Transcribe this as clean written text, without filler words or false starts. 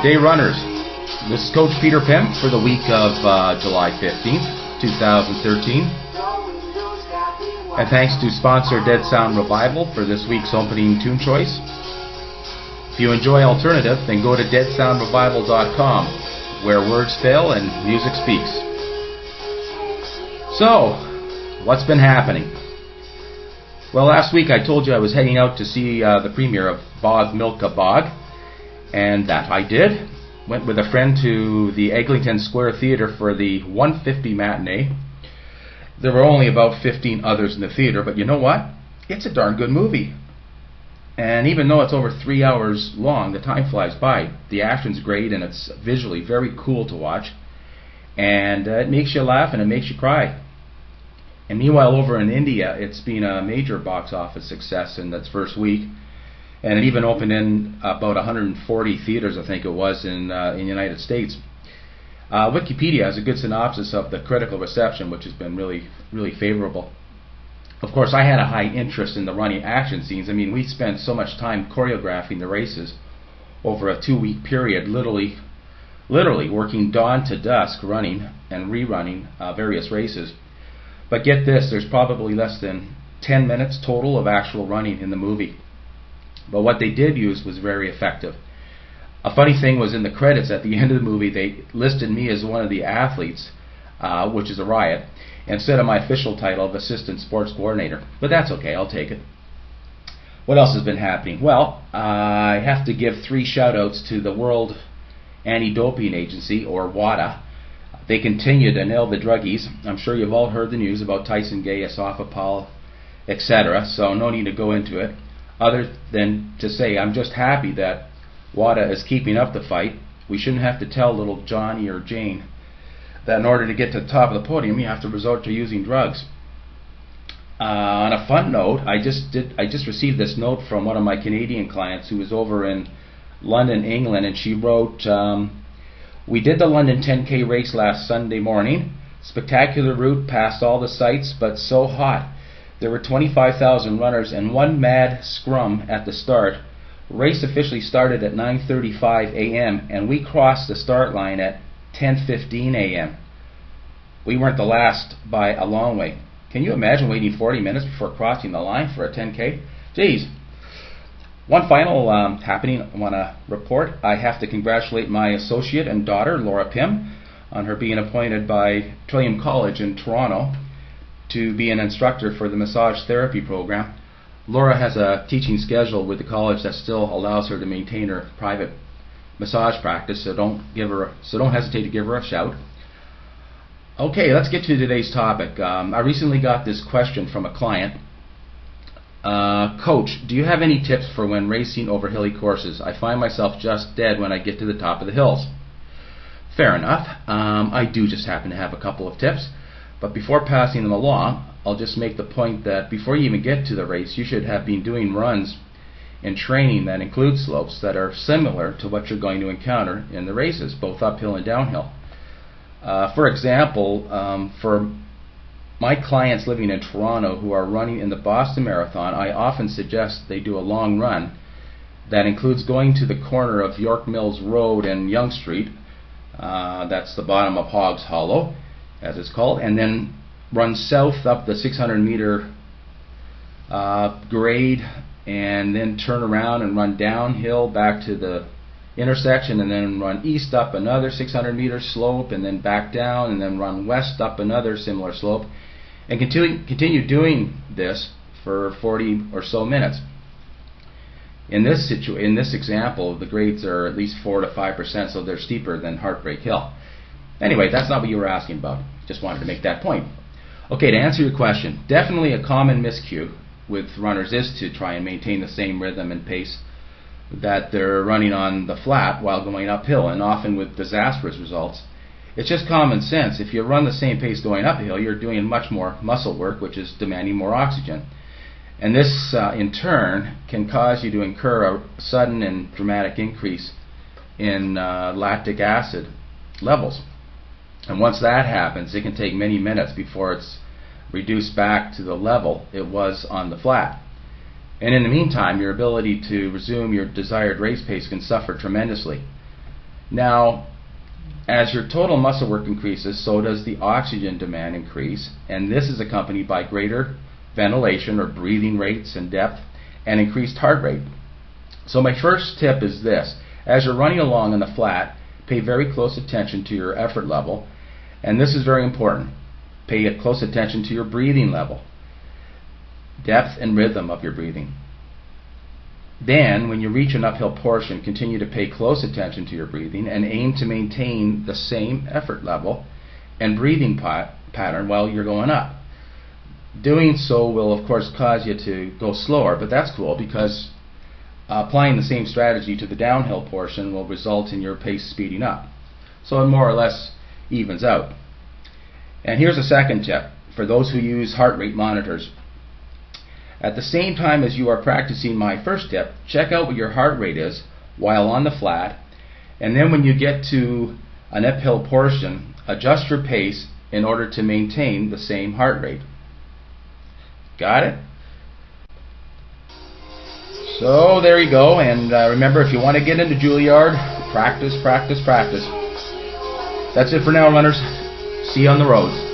Day runners, this is Coach Peter Pim for the week of July 15th, 2013. And thanks to sponsor Dead Sound Revival for this week's opening tune choice. If you enjoy alternative, then go to deadsoundrevival.com, where words fail and music speaks. So, what's been happening? Well, last week I told you I was heading out to see the premiere of Bog Milka Bog, and that I did. Went with a friend to the Eglinton Square Theatre for the 1:50 matinee. There were only about 15 others in the theatre, but you know what? It's a darn good movie. And even though it's over 3 hours long, the time flies by. The action's great, and it's visually very cool to watch. And it makes you laugh and it makes you cry. And meanwhile, over in India, it's been a major box office success in its first week. And it even opened in about 140 theaters, I think it was, in the United States. Wikipedia has a good synopsis of the critical reception, which has been really, really favorable. Of course, I had a high interest in the running action scenes. I mean, we spent so much time choreographing the races over a 2-week period, literally working dawn to dusk, running and rerunning various races. But get this, there's probably less than 10 minutes total of actual running in the movie. But what they did use was very effective. A funny thing was in the credits at the end of the movie, they listed me as one of the athletes, which is a riot, instead of my official title of Assistant Sports Coordinator. But that's okay, I'll take it. What else has been happening? Well, I have to give 3 shout-outs to the World Anti-Doping Agency, or WADA. They continue to nail the druggies. I'm sure you've all heard the news about Tyson Gay, Asofapol, etc., so no need to go into it, other than to say I'm just happy that WADA is keeping up the fight. We shouldn't have to tell little Johnny or Jane that in order to get to the top of the podium you have to resort to using drugs. On a fun note, I just received this note from one of my Canadian clients who was over in London, England, and she wrote, we did the London 10K race last Sunday morning. Spectacular route past all the sites, but so hot. There were 25,000 runners and one mad scrum at the start. Race officially started at 9:35 a.m. and we crossed the start line at 10:15 a.m. We weren't the last by a long way. Can you imagine waiting 40 minutes before crossing the line for a 10K? Jeez. One final happening I want to report. I have to congratulate my associate and daughter, Laura Pim, on her being appointed by Trillium College in Toronto to be an instructor for the massage therapy program. Laura has a teaching schedule with the college that still allows her to maintain her private massage practice, so don't hesitate to give her a shout. Okay, let's get to today's topic. I recently got this question from a client. Coach, do you have any tips for when racing over hilly courses? I find myself just dead when I get to the top of the hills. Fair enough. I do just happen to have a couple of tips, but before passing them along, I'll just make the point that before you even get to the race, you should have been doing runs in training that include slopes that are similar to what you're going to encounter in the races, both uphill and downhill. For example, for my clients living in Toronto who are running in the Boston Marathon, I often suggest they do a long run that includes going to the corner of York Mills Road and Yonge Street, that's the bottom of Hogs Hollow, as it's called, and then run south up the 600-meter grade, and then turn around and run downhill back to the intersection, and then run east up another 600-meter slope, and then back down, and then run west up another similar slope, and continue doing this for 40 or so minutes. In this example, the grades are at least 4 to 5%, so they're steeper than Heartbreak Hill. Anyway, that's not what you were asking about. Just wanted to make that point. Okay, to answer your question, definitely a common miscue with runners is to try and maintain the same rhythm and pace that they're running on the flat while going uphill, and often with disastrous results. It's just common sense. If you run the same pace going uphill, you're doing much more muscle work, which is demanding more oxygen. And this, in turn, can cause you to incur a sudden and dramatic increase in lactic acid levels. And once that happens, it can take many minutes before it's reduced back to the level it was on the flat. And in the meantime, your ability to resume your desired race pace can suffer tremendously. Now, as your total muscle work increases, so does the oxygen demand increase, and this is accompanied by greater ventilation or breathing rates and depth and increased heart rate. So my first tip is this: as you're running along on the flat, pay very close attention to your effort level, and this is very important. Pay close attention to your breathing level, depth and rhythm of your breathing. Then, when you reach an uphill portion, continue to pay close attention to your breathing and aim to maintain the same effort level and breathing pattern while you're going up. Doing so will, of course, cause you to go slower, but that's cool because applying the same strategy to the downhill portion will result in your pace speeding up. So it more or less evens out. And here's a second tip for those who use heart rate monitors. At the same time as you are practicing my first tip, check out what your heart rate is while on the flat, and then when you get to an uphill portion, adjust your pace in order to maintain the same heart rate. Got it? So there you go, and remember, if you want to get into Juilliard, practice, practice, practice. That's it for now, runners. See you on the road.